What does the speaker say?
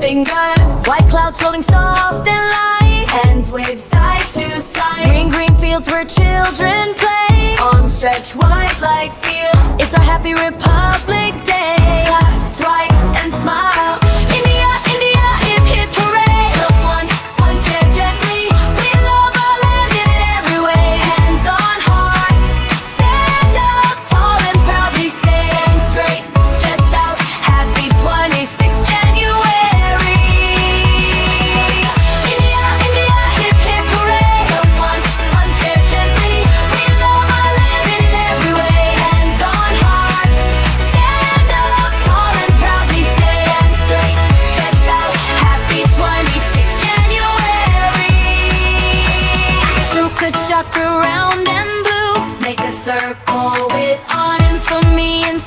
fingers. White clouds floating soft and light, hands wave side to side. Green fields where children play, arms stretch wide like field. It's our happy Republic Day. Clap twice and smile. India, India, hip hip hooray. Look once, punch it gently. We love our land in every way. Hands on heart, stand up tall and proudly say, stand straight, chest out, happy 26th January. India, India, hip hip hooray. Look once, punch it gently. We love our land in every way. Hands on heart, stand up tall and proudly say, stand straight, chest out, happy 26th January. Ashoka Chakra round and blue, make a circle with arms for me and